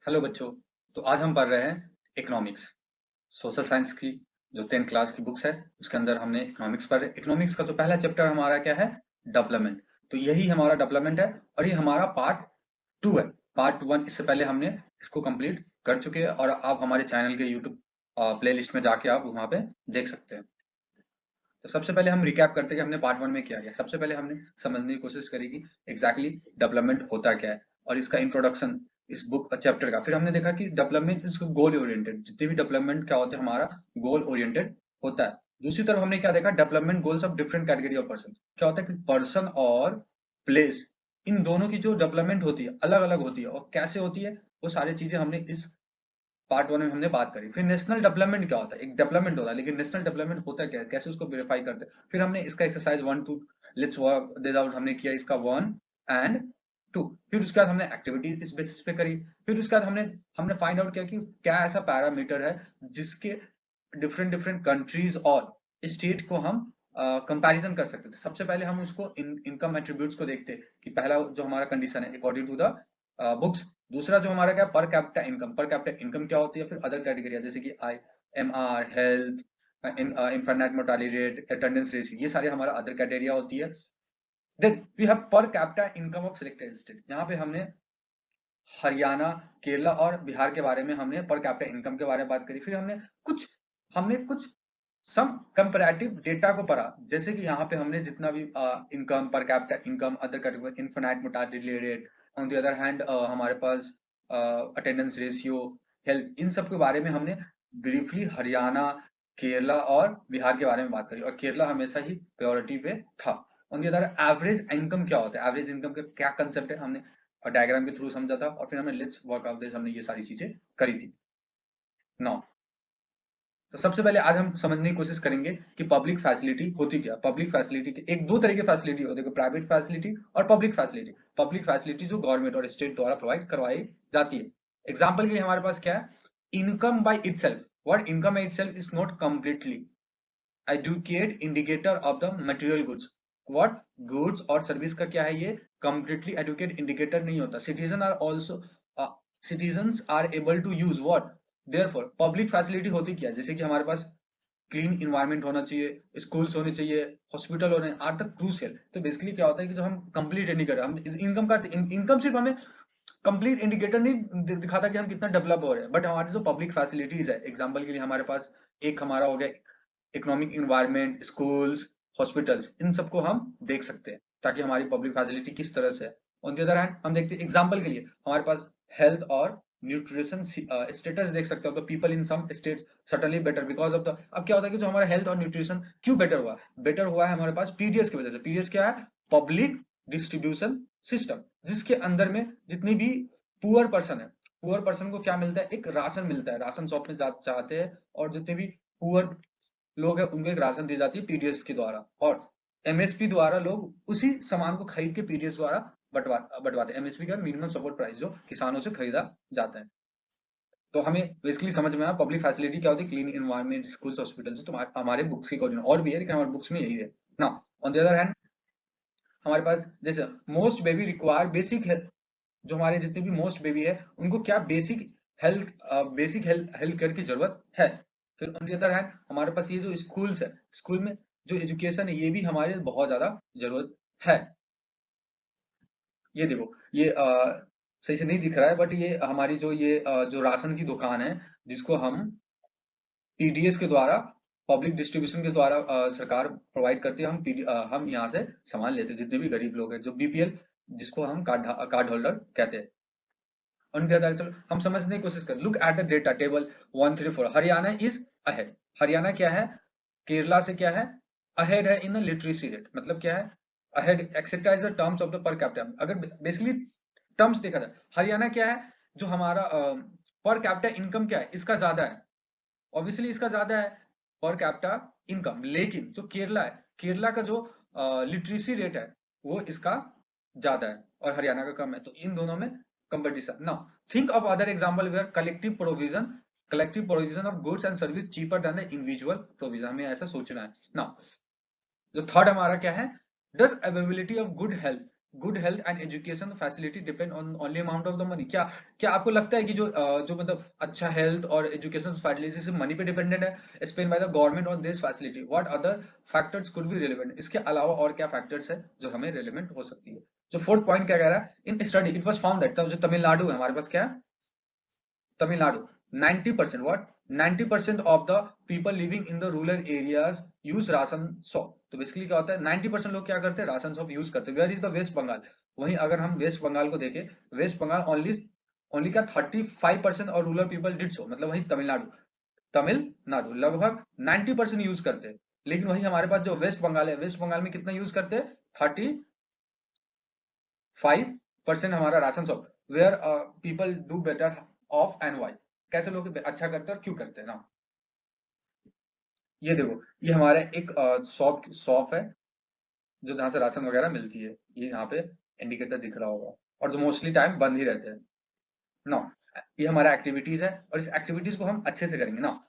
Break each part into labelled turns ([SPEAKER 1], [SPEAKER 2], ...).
[SPEAKER 1] Hello बच्चों। तो आज हम पढ़ रहे हैं इकोनॉमिक्स, सोशल साइंस की जो 10th क्लास की बुक्स है उसके अंदर हमने इकोनॉमिक्स पढ़ रहे। इकोनॉमिक्स का जो पहला चैप्टर हमारा क्या है? डेवलपमेंट। तो यही हमारा डेवलपमेंट है और ये हमारा पार्ट 2 है। पार्ट 1 इससे पहले हमने इसको कंप्लीट कर चुके हैं और आप हमारे चैनल के यूट्यूब प्लेलिस्ट में जाके आप वहाँ पे देख सकते हैं। तो सबसे पहले हम रिकैप करते हैं कि हमने पार्ट 1 में क्या किया। सबसे पहले हमने समझने की कोशिश करी कि एग्जैक्टली डेवलपमेंट होता क्या है और इसका इंट्रोडक्शन इस बुक चैप्टर का। फिर हमने देखा कि डेवलपमेंट इसको गोल ओरिएंटेड, जितने भी डेवलपमेंट क्या होते हैं हमारा गोल ओरिएंटेड होता है। दूसरी तरफ हमने क्या देखा? Development goals of different category of person. क्या होता है कि पर्सन और प्लेस, इन दोनों की जो डेवलपमेंट होती है अलग अलग होती है और कैसे होती है वो सारी चीजें हमने इस पार्ट 1 में हमने बात करी। फिर नेशनल डेवलपमेंट क्या होता है? एक डेवलपमेंट होता है लेकिन नेशनल डेवलपमेंट होता क्या है, कैसे उसको वेरीफाई करते हैं। फिर हमने इसका exercise 1 2 let's work this out हमने किया, इसका 1 एंड 2। फिर उसके बाद हमने एक्टिविटी इस बेसिस पे करी। फिर उसके बाद हमने हमने फाइंड आउट किया कि क्या ऐसा पैरामीटर है जिसके डिफरेंट डिफरेंट कंट्रीज और स्टेट को हम कंपैरिजन कर सकते थे। सबसे पहले हम उसको इनकम एट्रीब्यूट्स को देखते कि पहला जो हमारा कंडीशन है अकॉर्डिंग टू द बुक्स। दूसरा जो हमारा क्या, per capita income. Per capita income क्या होती है? फिर अदर कैटेगरी जैसे कि I M R, health, infinite mortality rate, attendance ratio, ये सारे हमारा अदर क्राइटेरिया होती है। Then we have per capita income of selected state. यहाँ पे हमने हरियाणा, केरला और बिहार के बारे में हमने पर कैपिटा इनकम के बारे में बात करी। फिर हमने कुछ सम कंपैरेटिव डेटा को पढ़ा, जैसे कि यहाँ पे हमने जितना भी income, per capita income, other category, infinite mortality rate, on the other hand हमारे पास अटेंडेंस रेशियो, हेल्थ, इन सब के बारे में हमने ब्रीफली हरियाणा, केरला और बिहार के बारे में बात करी और केरला हमेशा ही प्रायोरिटी पे था। On the other average income क्या होता है, एवरेज इनकम का क्या कंसेप्ट है, हमने डायग्राम के थ्रू समझा था और फिर हमने लेट्स वर्क आउट दिस, हमने ये सारी चीजें करी थी। नाउ तो सबसे पहले आज हम समझने की कोशिश करेंगे कि पब्लिक फैसिलिटी होती क्या। पब्लिक फैसिलिटी के एक दो तरह की फैसिलिटी होती है, प्राइवेट फैसिलिटी और पब्लिक फैसिलिटी। पब्लिक फैसिलिटी जो गवर्नमेंट और स्टेट द्वारा प्रोवाइड करवाई जाती है। एग्जाम्पल के लिए हमारे पास क्या है? Income by itself. What income by itself is not completely adequate indicator of the material goods. What goods और सर्विस का क्या है, ये कंप्लीटली एडुकेट इंडिकेटर नहीं होता। Citizen are also citizens are able to use what, therefore public facility होती क्या है? जैसे कि हमारे पास क्लीन इन्वायरमेंट होना चाहिए, स्कूल्स होने चाहिए, हॉस्पिटल होने आर तक क्रूशियल। तो बेसिकली क्या होता है कि जब हम कंप्लीट इंडिकेटर, हम इनकम का इनकम सिर्फ हमें कंप्लीट इंडिकेटर नहीं दिखाता कि हम कितना डेवलप हो रहे हैं, बट हमारी जो पब्लिक फैसिलिटीज है, एग्जांपल के लिए हमारे पास एक हमारा हो गया इकोनॉमिक इन्वायरमेंट, स्कूल्स, हॉस्पिटल्स, इन सबको हम देख सकते हैं ताकि हमारी पब्लिक फैसिलिटी किस तरह से है। ऑन द अदर हैंड हम देखते हैं एग्जांपल के लिए हमारे पास हेल्थ और न्यूट्रिशन स्टेटस देख सकते हो। तो people in some states certainly better because of the, अब क्या होता है कि जो हमारा हेल्थ और न्यूट्रिशन क्यों बेटर हुआ है हमारे पास पीडीएस की वजह से। पीडीएस क्या है? पब्लिक डिस्ट्रीब्यूशन सिस्टम, जिसके अंदर में जितनी भी पुअर पर्सन है, पुअर पर्सन को क्या मिलता है? एक राशन मिलता है, राशन शॉप में जाते हैं और जितने भी पुअर लोग हैं उनको एक राशन दी जाती है पीडीएस के द्वारा, और एमएसपी द्वारा लोग उसी सामान को खरीद के पीडीएस द्वारा बंटवाते हैं। एमएसपी का मिनिमम सपोर्ट प्राइस, जो किसानों से खरीदा जाता है। तो हमें बेसिकली समझ में आया पब्लिक फैसिलिटी क्या होती है, क्लीन एनवायरनमेंट, स्कूल्स, हॉस्पिटल। तो हमारे बुक्स के अकॉर्डिंग और भी है लेकिन हमारे बुक्स में यही है ना। ऑन द अदर हैंड हमारे पास जैसे most baby require basic health, जो हमारे जितने भी मोस्ट बेबी है उनको क्या बेसिक हेल्थ केयर की जरूरत है। फिर ऑन द अदर हैंड हमारे पास ये जो स्कूल्स है, स्कूल में जो एजुकेशन है ये भी हमारे बहुत ज्यादा जरूरत है। ये देखो, ये सही से नहीं दिख रहा है बट ये हमारी जो ये जो राशन की दुकान है, जिसको हम पीडीएस के द्वारा, पब्लिक डिस्ट्रीब्यूशन के द्वारा सरकार प्रोवाइड करती है। हम यहाँ से सामान लेते हैं, जितने भी गरीब लोग हैं, जो बीपीएल, जिसको हम कार्ड होल्डर कहते हैं। उनके आधार चलो हम समझने की कोशिश कर, look at the data table 134। Haryana is ahead. Haryana क्या है? केरला से क्या है? अहेड है इन लिटरेसी रेट। मतलब क्या है? Ahead etcetera is the terms of the per capita. अगर बेसिकली टर्म्स देखा जाए, हरियाणा क्या है? जो हमारा पर कैपिटा इनकम क्या है, इसका ज्यादा है, ऑब्वियसली इसका ज्यादा है पर कैपिटा इनकम। लेकिन जो केरला है, केरला का जो लिटरेसी रेट है वो इसका ज्यादा है और हरियाणा का कम है। तो इन दोनों में competition. Now think of other example where collective provision of goods and service cheaper than the individual provision. हमें ऐसा सोचना है। नाउ जो थर्ड हमारा क्या है? Does availability of good health good health and education facility depend on only amount of the money. क्या क्या आपको लगता है कि जो मतलब अच्छा हेल्थ और एजुकेशन फैसिलिटी सिर्फ मनी पे डिपेंडेंट है, Spain by the government on this facility, what other factors could be relevant? इसके अलावा और क्या फैक्टर्स है जो हमें रिलेवेंट हो सकती है? जो फोर्थ पॉइंट क्या कह रहा है, in study it was found that, जो तमिलनाडु है हमारे पास, क्या है Tamil Nadu, 90% what 90% of the people living in the rural areas use ration shop. तो बेसिकली क्या होता है, 90% लोग क्या करते हैं, राशन शॉप यूज करते हैं। Where is the West Bengal? वहीं अगर हम वेस्ट बंगाल को देखें, वेस्ट बंगाल ओनली ओनली क्या 35% और रूरल पीपल डिड सो, मतलब वही तमिलनाडु, तमिलनाडु लगभग 90% यूज करते हैं। लेकिन वही हमारे पास जो वेस्ट बंगाल है, वेस्ट बंगाल में कितना यूज करते हैं, 35% हमारा ration shop. Where people do better off and why, कैसे लोग अच्छा करते हैं और क्यों करते हैं ना। ये देखो, ये हमारे एक शॉप शॉप है जो जहां से राशन वगैरह मिलती है, ये यहाँ पे इंडिकेटर दिख रहा होगा, और जो मोस्टली टाइम बंद ही रहते हैं ना। ये हमारा एक्टिविटीज है, और इस एक्टिविटीज को हम अच्छे से करेंगे ना।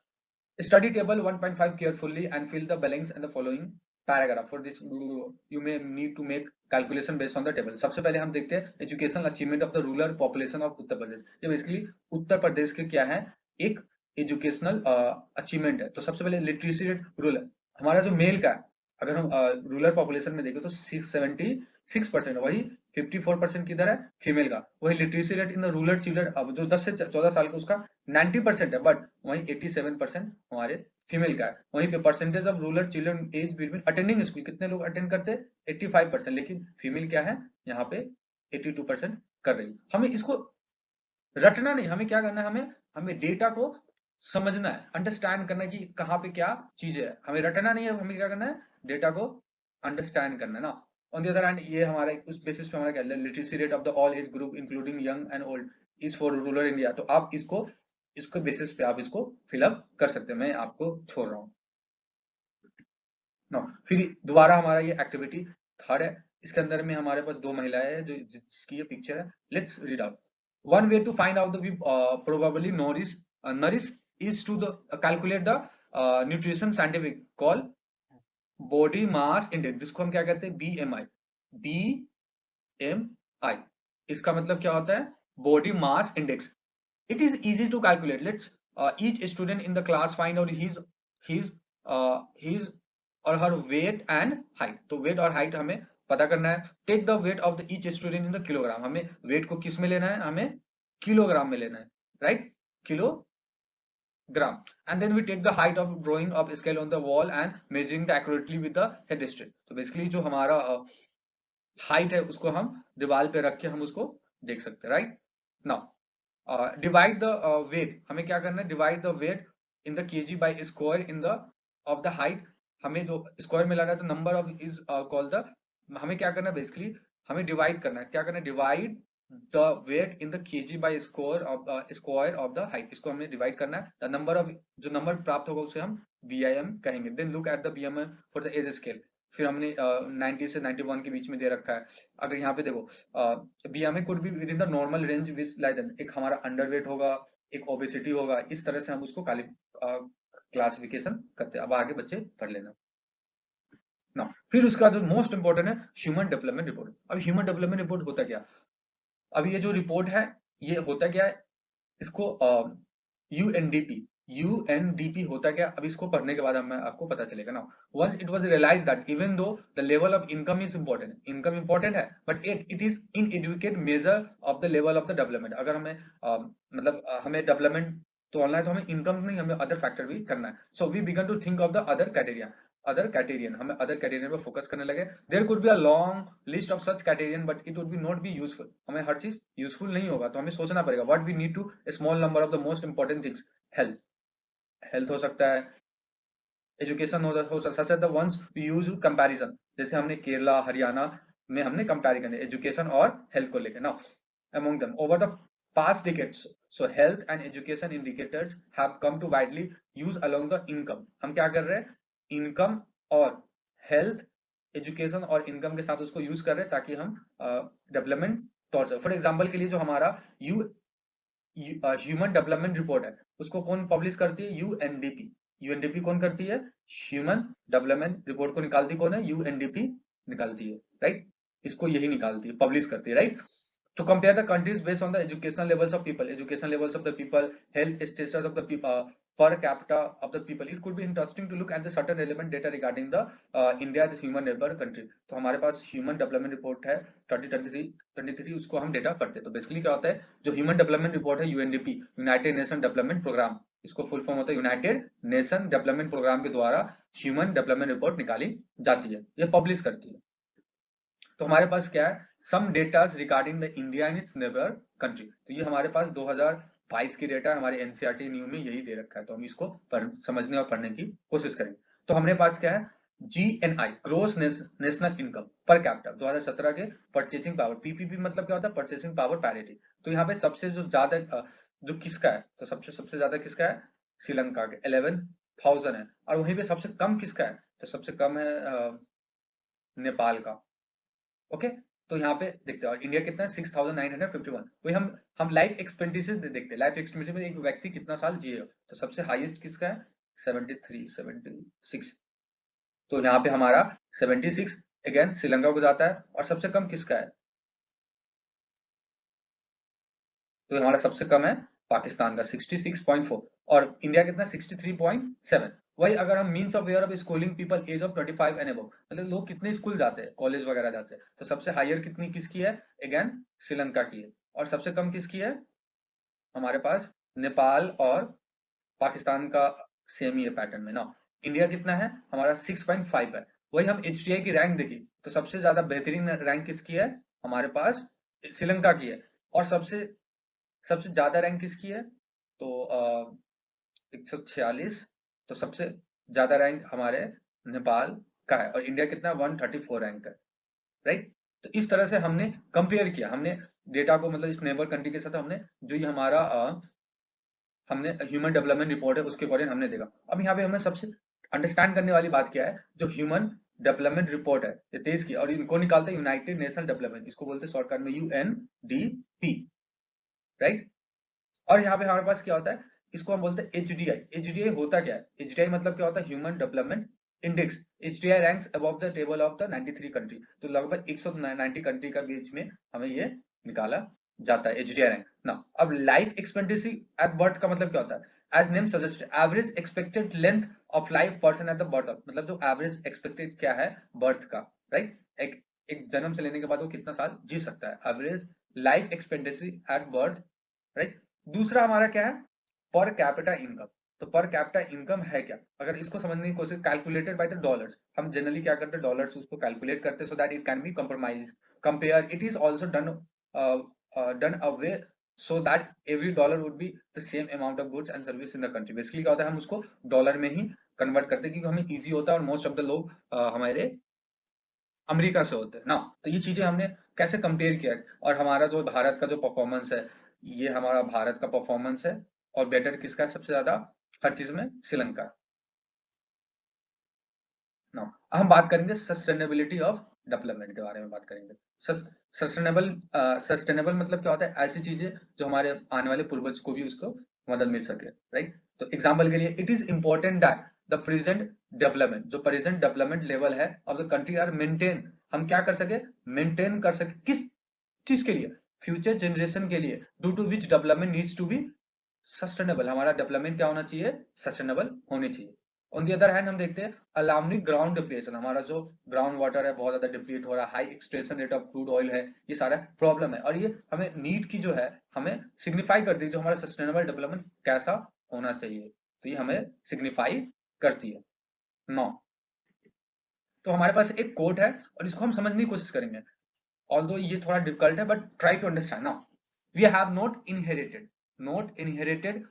[SPEAKER 1] Study table 1.5 carefully and fill the blanks in the following paragraph. For this, you may need to make calculation based on the table. सबसे पहले हम देखते हैं educational achievement of the rural population of Uttar Pradesh. ये बेसिकली उत्तर प्रदेश के क्या है, एक एजुकेशनल अचीवमेंट है। तो सबसे पहले लिटरेसी रेट रूरल, हमारा जो मेल का है, अगर हम रूरल पॉपुलेशन में देखें तो 676%, वही 54% किधर है, फीमेल का। वही literacy rate in the rural children, अब जो 10 से 14 साल का उसका 90% है, बट वहीं 87% हमारे फीमेल का है। वहीं पे percentage of rural children age between attending school, कितने लोग अटेंड करते हैं, 85%, लेकिन फीमेल क्या है यहाँ पे 82% कर रही। हमें इसको रटना नहीं, हमें क्या करना है, हमें हमें डेटा को समझना है, अंडरस्टैंड करना है कि कहाँ पे क्या चीजें है। हमें रटना नहीं है, हमें क्या करना है, डेटा को अंडरस्टैंड करना है ना। ऑन द अदर हैंड, ये हमारा उस बेसिस पे हमारा क्या है, literacy rate of the all age group including young and old is for rural India. तो आप इसको इसको बेसिस पे आप इसको फिलअप कर सकते हैं, मैं आपको छोड़ रहा हूँ ना। फिर दोबारा हमारा ये एक्टिविटी थर्ड है, इसके अंदर में हमारे पास दो महिलाएं हैं जो जिसकी ये पिक्चर है। Let's read out. One way to find out the probably nourish is to the calculate the nutrition scientific call body mass index, जिसको हम क्या कहते हैं, BMI। BMI इसका मतलब क्या होता है, body mass index। It is easy to calculate. Let's each student in the class find out his or her weight and height। तो weight और height हमें पता करना है। Take the weight of the each student in the kilogram, हमें weight को किस में लेना है, हमें किलोग्राम में लेना है, right, kilogram. And then we take the height of drawing of scale on the wall and measuring the accurately with the head distance. तो बेसिकली जो हमारा हाइट है उसको हम दीवार पे रख के हम उसको देख सकते हैं, right. Now divide the weight, हमें क्या करना है, divide the weight in the KG by square in the of the height. हमें जो स्क्वायर में लाना है तो number of is called the, हमें क्या करना है, बेसिकली हमें डिवाइड करना है, क्या करना है, divide the weight in the KG by square of the height. इसको हमें डिवाइड करना है, द नंबर ऑफ, जो नंबर प्राप्त होगा उसे हम BIM कहेंगे। Then look at the BMI for the age scale. फिर हमने 90 से 91 के बीच में दे रखा है। अगर यहाँ पे देखो BMI could be with in the normal range which like that, एक हमारा अंडरवेट होगा, एक ओबेसिटी होगा, इस तरह से हम उसको क्लासिफिकेशन करते हैं। अब आगे बच्चे पढ़ लेना ना। फिर उसका जो मोस्ट इंपॉर्टेंट है ह्यूमन डेवलपमेंट रिपोर्ट। अब ह्यूमन डेवलपमेंट रिपोर्ट होता क्या, अब ये जो रिपोर्ट है ये होता क्या है, इसको यूएनडीपी होता क्या, अब इसको पढ़ने के बाद हमें आपको पता चलेगा ना। Once it was realise that even though the level of income is important, income important है, but it is inadequate measure of the level of the development. अगर हमें हमें डेवलपमेंट तो ऑनलाइन, तो हमें इनकम नहीं, हमें अदर फैक्टर भी करना है। So we begin to think of the other criteria, other criterion, हमें अदर क्राइटेरियन पर फोकस करने लगे। There could be a long list of such criterion but it would be not be useful. हमें हर चीज यूजफुल नहीं होगा, तो हमें सोचना पड़ेगा what we need to small number of the most important things. Health, health हो सकता है, एजुकेशन हो such the ones we use comparison, जैसे हमने केरला हरियाणा में हमने कंपेरिजन एजुकेशन और हेल्थ को लेकर ना। among them over the past decades, so health and education indicators have come to widely use along the income। हम क्या कर रहे हैं, इनकम और हेल्थ, एजुकेशन और इनकम के साथ उसको यूज कर रहे हैं ताकि हम डेवलपमेंट तौर से, फॉर एग्जांपल के लिए जो हमारा ह्यूमन डेवलपमेंट रिपोर्ट है उसको कौन पब्लिश करती है, यूएनडीपी। यूएनडीपी कौन करती है, ह्यूमन डेवलपमेंट रिपोर्ट को निकालती कौन है, यूएनडीपी निकालती है, राइट। इसको यही निकालती है, पब्लिश करती है, right. To compare the countries based on the educational levels of people, educational levels of the people, health status of the people, per capita of the people, it could be interesting to look at the certain relevant data regarding the India's human development country. तो हमारे पास human development report है 2023, उसको हम data पढ़ते हैं। तो basically क्या होता है, जो ह्यूमन डेवलपमेंट रिपोर्ट है UNDP, United Nation development programme, इसको फुल फॉर्म होता है यूनाइटेड नेशन डेवलपमेंट प्रोग्राम के द्वारा ह्यूमन डेवलपमेंट रिपोर्ट निकाली जाती है, ये पब्लिश करती है। तो हमारे पास क्या है, some datas regarding the India and its neighbour country. तो ये हमारे पास 2022 की डेटा हमारे एनसीईआरटी न्यू में यही दे रखा है, तो हम इसको समझने और पढ़ने की कोशिश करेंगे। तो हमारे पास क्या है, GNI gross national income per capita 2017 के परचेसिंग पावर, पीपीपी मतलब क्या होता है, परचेसिंग पावर पैरिटी। तो यहाँ पे सबसे जो ज्यादा जो किसका है, तो सबसे ज्यादा किसका है, श्रीलंका के 11,000 है, और वहीं पे सबसे कम किसका है, तो सबसे कम है नेपाल का। ओके, तो यहाँ पे देखते हैं, और इंडिया कितना है 6,951। वही हम लाइफ एक्सपेक्टेंसी देखते हैं, लाइफ एक्सपेक्टेंसी में एक व्यक्ति कितना साल जिएगा, तो सबसे हाईएस्ट किसका है 76। तो यहाँ पे हमारा 76 अगेन श्रीलंका को जाता है, और सबसे कम किसका है, तो हमारा सबसे कम है पाकिस्तान का 66.4, और इंडिया कितना 63.7। वही अगर हम means of where of schooling people age of 25 and above, मतलब लोग कितने स्कूल जाते हैं, कॉलेज वगैरह जाते हैं, तो सबसे हायर कितनी किसकी है, अगेन श्रीलंका की है, और सबसे कम किसकी है, हमारे पास नेपाल और पाकिस्तान का सेम ही है पैटर्न में ना। इंडिया कितना है हमारा 6.5 है। वही हम HDI की रैंक देखिए, तो सबसे ज्यादा बेहतरीन रैंक किसकी है, हमारे पास श्रीलंका की है, और सबसे सबसे ज्यादा रैंक किसकी है, तो 146, तो सबसे ज्यादा रैंक हमारे नेपाल का है, और इंडिया कितना 134 रैंक है, राइट। तो इस तरह से हमने कंपेयर किया, हमने डेटा को मतलब इस नेबर कंट्री के साथ हमने जो ये हमारा हमने ह्यूमन डेवलपमेंट रिपोर्ट है उसके अकॉर्डिंग हमने देखा। अब यहाँ पे हमें सबसे अंडरस्टैंड करने वाली बात क्या है, जो ह्यूमन डेवलपमेंट रिपोर्ट है ये 23 की, और इनको निकालते हैं यूनाइटेड नेशन डेवलपमेंट, इसको बोलते हैं शॉर्टकट में UNDP, राइट। और यहाँ पे हमारे पास क्या होता है, इसको हम बोलते हैं HDI। HDI होता क्या है, HDI मतलब क्या होता है, human development index. HDI ranks above the table of the 93 country, तो लगभग 190 कंट्री का बीच में हमें ये निकाला जाता है HDI रैंक ना। अब लाइफ एक्सपेक्टेंसी एट बर्थ का मतलब क्या होता है, as name suggest average expected length of life person at the birth of, मतलब जो एवरेज एक्सपेक्टेड क्या है बर्थ का, राइट। एक जन्म से लेने के बाद वो कितना साल जी सकता है, average life expectancy at birth, right. दूसरा हमारा क्या है, पर कैपिटा इनकम। तो पर कैपिटा इनकम है क्या, अगर इसको समझने की कोशिश, कैलकुलेटेड बाय द डॉलर्स, हम जनरली क्या करते हैं डॉलर्स उसको कैलकुलेट करते हैं, so that it can be compromise compare, it is also done away so that every dollar would be the same amount of goods and service in the country। Basically क्या होता है, हम उसको dollar में ही convert करते हैं क्योंकि हमें इजी होता है, और मोस्ट ऑफ द लोग हमारे अमेरिका से होते हैं ना। तो ये चीजें हमने कैसे कंपेयर किया, और हमारा जो भारत का जो परफॉर्मेंस है, ये हमारा भारत का परफॉर्मेंस है, और बेटर किसका है सबसे ज्यादा हर चीज में, श्रीलंका ना। अब हम बात करेंगे सस्टेनेबिलिटी ऑफ डेवलपमेंट के बारे में बात करेंगे। सस्टेनेबल मतलब क्या होता है, ऐसी चीजें जो हमारे आने वाले पूर्वज को भी उसको मदद मिल सके, राइट। तो एग्जाम्पल के लिए, it is important that the present development, जो प्रेजेंट डेवलपमेंट लेवल है of the country are maintain, हम क्या कर सके, मेंटेन कर सके, किस चीज के लिए, फ्यूचर जनरेशन के लिए, due to which development needs to be sustainable, हमारा डेवलपमेंट क्या होना चाहिए, सस्टेनेबल होनी चाहिए। ऑन दी अदर हैंड हम देखते हैं अलार्मिंग ग्राउंड डिप्लेशन, हमारा जो ग्राउंड वाटर है बहुत ज्यादा डिप्लीट हो रहा है, high extraction rate of crude oil है, ये सारा प्रॉब्लम है, और ये हमें नीड की जो है हमें सिग्निफाई करती है, जो हमारा सस्टेनेबल डेवलपमेंट कैसा होना चाहिए, तो ये हमें सिग्निफाई करती है नो। तो हमारे पास एक कोट है, और इसको हम समझने की कोशिश करेंगे, ऑल्दो ये थोड़ा डिफिकल्ट है, but try to understand now. We have not inherited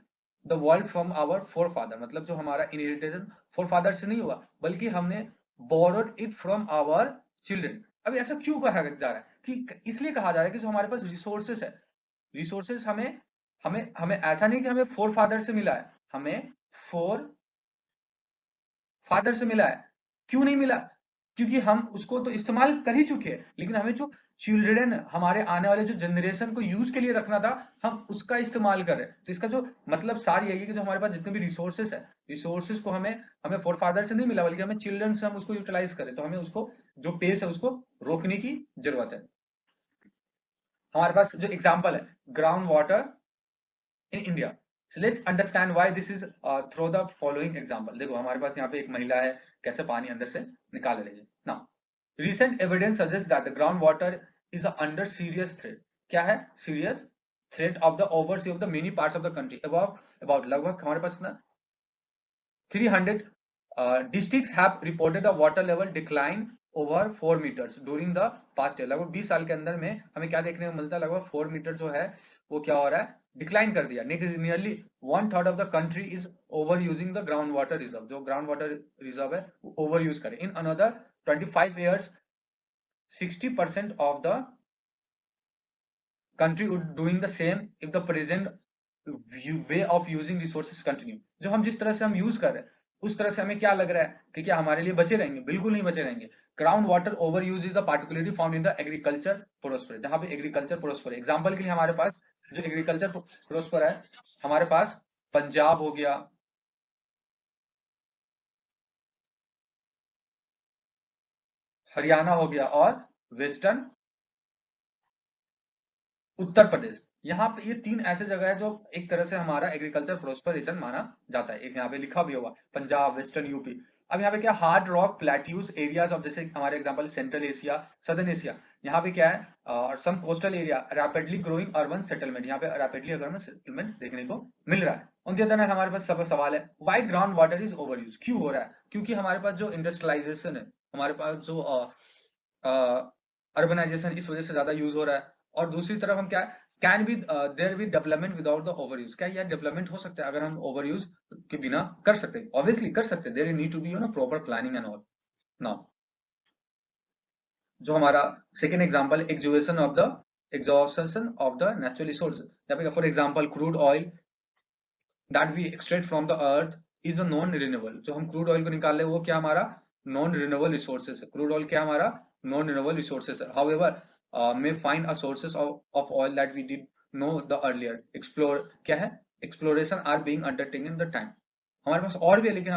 [SPEAKER 1] the world from our fore father, मतलब जो हमारा इनहेरिटेशन फोर फादर से नहीं हुआ, बल्कि हमने borrowed it from our children. अभी ऐसा क्यों कहा जा रहा है, कि इसलिए कहा जा रहा है कि जो हमारे पास रिसोर्सेस है, रिसोर्सेस हमें हमें हमें ऐसा नहीं कि हमें फोर फादर से मिला है, हमें फोर फादर से मिला है। क्यों नहीं मिला, क्योंकि हम उसको तो इस्तेमाल कर ही चुके हैं, लेकिन हमें जो चिल्ड्रन, हमारे आने वाले जो जनरेशन को यूज के लिए रखना था, हम उसका इस्तेमाल कर रहे हैं। तो इसका जो मतलब सार यही है कि जो हमारे पास जितने भी रिसोर्सेस है, रिसोर्सेस को हमें हमें फोर फादर से नहीं मिला, बल्कि हमें चिल्ड्रन से हम उसको यूटिलाइज करें। तो हमें उसको जो पेस है उसको रोकने की जरूरत है। हमारे पास जो एग्जाम्पल है ground water in India, so let's understand why this is through the following example। देखो हमारे पास यहाँ पे एक महिला है, कैसे पानी अंदर से निकाल रही है ना। recent evidence suggests that the groundwater is under serious threat। क्या है? serious threat of the oversea of the many parts of the country। about लगभग हमारे पास ना 300 districts have reported a water level decline over 4 meters during the past year। लगभग 20 साल के अंदर में हमें क्या देखने को मिलता है, लगभग 4 मीटर जो है वो क्या हो रहा है, डिक्लाइन कर दिया। Nearly 1/3 of the country is over using the ground water reserve. जो ग्राउंड वाटर रिजर्व है वो ओवर यूज करे। In another 25 years 60% of the country would doing the same if the present way of using resources continue। जो हम जिस तरह से हम यूज कर रहे हैं उस तरह से हमें क्या लग रहा है कि क्या हमारे लिए बचे रहेंगे? बिल्कुल नहीं बचे रहेंगे। Ground water over use is the particularly found in the agriculture prosper. जहां पे एग्रीकल्चर प्रोस्पर, एग्जांपल के लिए हमारे पास जो एग्रीकल्चर प्रोस्पर है, हमारे पास पंजाब हो गया, हरियाणा हो गया और वेस्टर्न उत्तर प्रदेश। यहाँ पे ये 3 ऐसे जगह है जो एक तरह से हमारा एग्रीकल्चर प्रोस्पर रीजन माना जाता है। एक यहाँ पे लिखा भी होगा पंजाब, वेस्टर्न यूपी। अब यहाँ पे क्या, hard rock plateaus areas of, जैसे हमारे example central Asia, southern Asia. यहाँ पे क्या है, और some coastal area, rapidly growing urban settlement. यहाँ पे रैपिडली अर्बन सेटलमेंट देखने को मिल रहा है। उनके अंदर हमारे पास सब सवाल है, why ground water is over use, क्यों हो रहा है? क्योंकि हमारे पास जो इंडस्ट्रियलाइजेशन है, हमारे पास जो अर्बनाइजेशन इस वजह से ज्यादा यूज हो रहा है। और दूसरी तरफ हम क्या, can be there be development without the over use. क्या यह डेवलपमेंट हो सकता है अगर हम ओवर यूज के बिना कर सकते हैं? ऑब्वियसली कर सकते हैं। There need to be proper planning and all. Now जो हमारा second example, exhaustion of the natural resources. यहाँ पे for example crude oil that we extract from the earth is the non renewable. जो हम crude oil को निकाल रहे हैं वो क्या, हमारा नॉन रिन्यूएबल रिसोर्सेज है। क्रूड ऑयल क्या हमारा नॉन रिन्यूएबल रिसोर्सेज है। However may find a sources of oil that we did know the earlier। explore क्या है, exploration are being undertaken in the time। हमारे पास और भी है लेकिन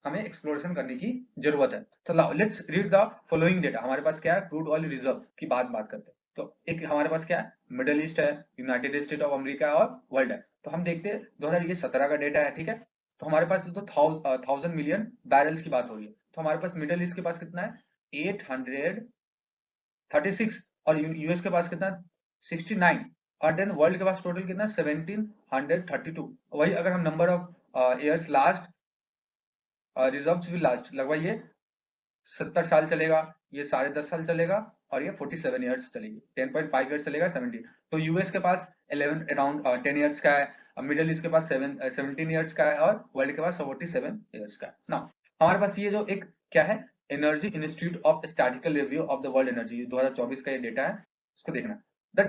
[SPEAKER 1] हमें एक्सप्लोरेशन करने की जरूरत है। तो let's read the following data. हमारे पास क्या है, क्रूड ऑयल रिजर्व की बात करते हैं। तो एक हमारे पास क्या है, मिडिल ईस्ट है, यूनाइटेड स्टेट ऑफ अमेरिका और वर्ल्ड है। तो हम देखते हैं 2017 का डेटा है, ठीक है। तो हमारे पास तो 1000 मिलियन बैरल्स की बात हो रही है। तो हमारे पास मिडिल ईस्ट के पास कितना है, 836, और यूएस के पास कितना, 69, और देन वर्ल्ड के पास टोटल कितना, 1732। वही अगर हम number of years last reserves भी लास्ट, लगभग ये 70 साल चलेगा, ये 10.5 साल चलेगा, और ये 47 ईयर्स चलेगी, 10.5 ईयर्स चलेगा 17। तो यूएस के पास 11 अराउंड 10 ईयर्स का है, मिडिल ईस्ट के पास 17 ईयर्स का है, और वर्ल्ड के पास 47 ईयर्स का है ना। हमारे पास ये जो एक क्या है, energy institute of statistical review of the world energy, 2024 का ये डेटा है, इसको देखना। The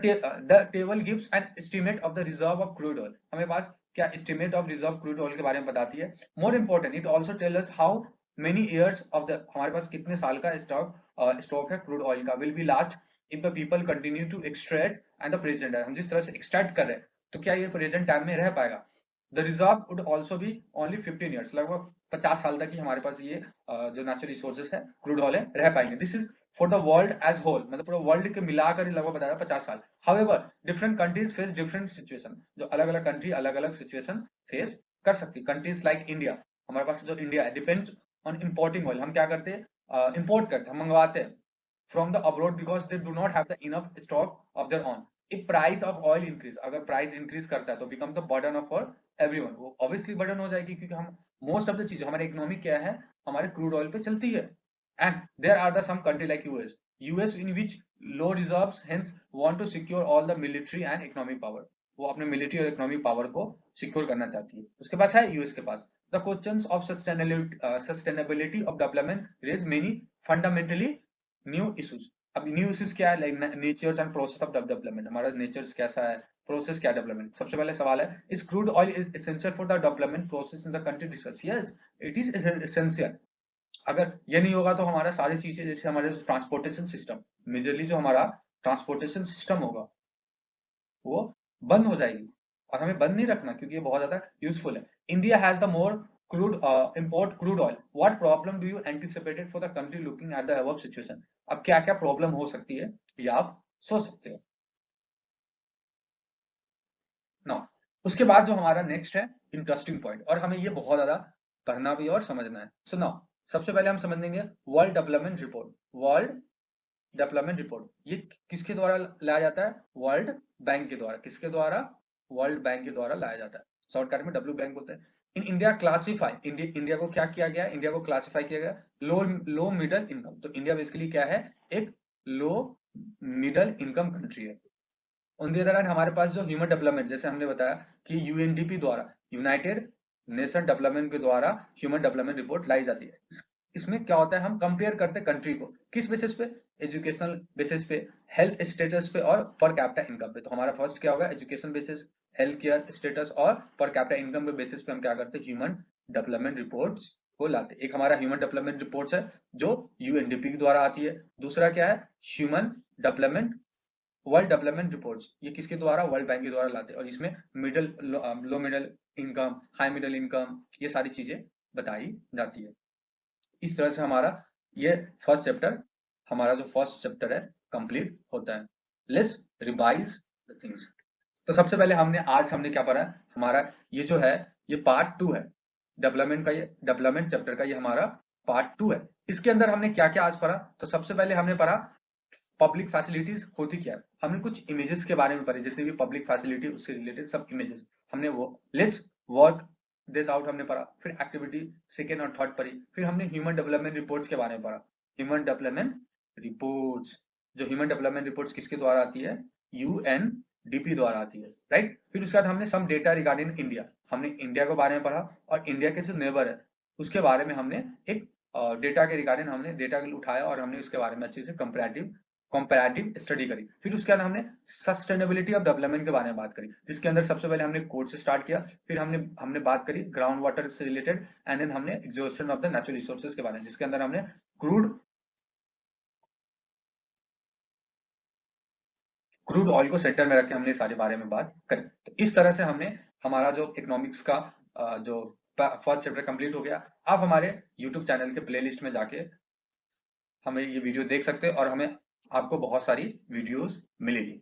[SPEAKER 1] table gives an estimate of the reserve of crude oil. हमें पास क्या estimate of reserve crude oil के बारे में बताती है। More important, it also tell us how many years of the, हमारे पास कितने साल का स्टॉक है क्रूड ऑयल का, will be last if the people continue to extract and the present है। हम जिस तरह से एक्सट्रैक्ट कर रहे हैं तो क्या ये प्रेजेंट टाइम में रह पाएगा? The reserve would also be only 15 years, लगभग 50 साल तक ही हमारे पास ये जो नेचुरल रिसोर्सेज है क्रूड ऑयल है रह पाएंगे। This is for the world as whole, मतलब पूरा वर्ल्ड के मिलाकर ही लगभग बताया 50 साल। However different countries face different situation, जो अलग अलग कंट्री अलग अलग सिचुएशन फेस कर सकती है। कंट्रीज लाइक इंडिया, हमारे पास जो इंडिया है, डिपेंड्स ऑन इंपोर्टिंग ऑयल। हम क्या करते हैं, इंपोर्ट करते हैं, हम मंगवाते हैं from the abroad because they do not have the enough stock of their own. If price of oil increase, अगर प्राइस इंक्रीज करता है तो become the burden of for everyone. वो ऑब्वियसली बर्डन हो जाएगी क्योंकि हम मोस्ट ऑफ द चीज, हमारे इकोनॉमी क्या है, हमारे क्रूड ऑयल पे चलती है। And there are the some country like US in which low reserves hence want to secure all the military and economic power. वो अपने मिलिट्री और इकोनॉमिक पावर को सिक्योर करना चाहती है, उसके पास है यूएस के पास। The questions of sustainability of development raise many fundamentally new issues. अब न्यू इश्यूज क्या है, like natures and process of development. हमारा नेचर्स कैसा है, प्रोसेस क्या डेवलपमेंट। सबसे पहले सवाल है, is crude oil is essential for the development process in the country discuss. Yes, it is essential. अगर ये नहीं होगा तो हमारा सारी चीजें, जैसे हमारे ट्रांसपोर्टेशन सिस्टम, मेजरली जो हमारा ट्रांसपोर्टेशन सिस्टम होगा वो बंद हो जाएगी, और हमें बंद नहीं रखना क्योंकि ये बहुत ज्यादा यूजफुल है। India has the more crude import crude oil, what problem do you anticipated for the country looking at the above situation. अब क्या क्या प्रॉब्लम हो सकती है ये आप सोच सकते हो। नाउ उसके बाद जो हमारा नेक्स्ट है इंटरेस्टिंग पॉइंट, और हमें ये बहुत ज्यादा पढ़ना भी और समझना है। सो नाउ सबसे पहले हम समझेंगे world development report. World development report ये किसके द्वारा लाया जाता है? वर्ल्ड बैंक के द्वारा। किसके द्वारा? वर्ल्ड बैंक के द्वारा लाया जाता है, शॉर्टकट में डब्ल्यू बैंक बोलते हैं। इन इंडिया क्लासीफाई, इंडिया को क्या किया गया? इंडिया को क्लासीफाई किया गया लो लो मिडल इनकम। तो इंडिया बेसिकली क्या है? एक लो मिडल इनकम कंट्री है। ऑन दी अदर हैंड हमारे पास जो ह्यूमन डेवलपमेंट, जैसे हमने बताया कि यूएनडीपी द्वारा, यूनाइटेड नेशन डेवलपमेंट के द्वारा ह्यूमन डेवलपमेंट रिपोर्ट लाई जाती है। इसमें क्या होता है? हम कंपेयर करते हैं कंट्री को किस बेसिस पे? एजुकेशनल बेसिस पे, हेल्थ स्टेटस पे और पर कैपिटा इनकम पे। तो हमारा फर्स्ट क्या होगा? Education basis, health care status और पर कैपिटा इनकम के बेसिस पे हम क्या करते हैं? ह्यूमन डेवलपमेंट रिपोर्ट्स को लाते हैं। एक हमारा ह्यूमन डेवलपमेंट रिपोर्ट्स है जो यूएनडीपी के द्वारा आती है। दूसरा क्या है? Human development world development reports, ये किसके द्वारा? वर्ल्ड बैंक के द्वारा लाते हैं, और इसमें middle low middle income, high middle income, ये सारी चीजें बताई जाती है। इस तरह से हमारा ये फर्स्ट चैप्टर, हमारा जो फर्स्ट चैप्टर है कंप्लीट होता है। Let's revise the things. तो सबसे पहले हमने क्या पढ़ा? हमारा ये जो है ये पार्ट 2 है डेवलपमेंट का, ये डेवलपमेंट चैप्टर का ये हमारा पार्ट 2 है। इसके अंदर हमने क्या क्या आज पढ़ा? तो सबसे पहले हमने पढ़ा पब्लिक फैसिलिटीज होती क्या है। हमने कुछ इमेजेस के बारे में पढ़े, जितने भी पब्लिक फैसिलिटी उससे रिलेटेड सब इमेजेस हमने वो लेट्स वर्क दिस आउट हमने पढ़ा। फिर एक्टिविटी सेकेंड और थर्ड पढ़ी। फिर हमने ह्यूमन डेवलपमेंट रिपोर्ट्स के बारे में पढ़ा। ह्यूमन डेवलपमेंट रिपोर्ट्स, जो ह्यूमन डेवलपमेंट रिपोर्ट्स किसके द्वारा आती है? यूएनडीपी द्वारा आती है, राइट। फिर उसके बाद हमने सम डेटा रिगार्डिंग इंडिया, हमने इंडिया के बारे में पढ़ा, और इंडिया के जो नेबर है उसके बारे में हमने एक डेटा के रिगार्डिंग हमने डेटा उठाया और हमने उसके बारे में अच्छे से कंपैरेटिव स्टडी करी। फिर उसके बाद हमने सस्टेनेबिलिटी ऑफ डेवलपमेंट के बारे में बात करी, जिसके अंदर सबसे पहले हमने कोड से स्टार्ट किया। फिर हमने बात करी ग्राउंड वाटर से रिलेटेड, एंड देन हमने exhaustion of the natural resources के बारे में, जिसके अंदर हमने क्रूड ऑयल को सेंटर में रख के हमने सारे बारे में बात करी। तो इस तरह से हमने हमारा जो इकोनॉमिक्स का जो फर्स्ट चैप्टर कंप्लीट हो गया। आप हमारे यूट्यूब चैनल के प्लेलिस्ट में जाके हमें ये वीडियो देख सकते हैं, और हमें आपको बहुत सारी वीडियोस मिलेगी।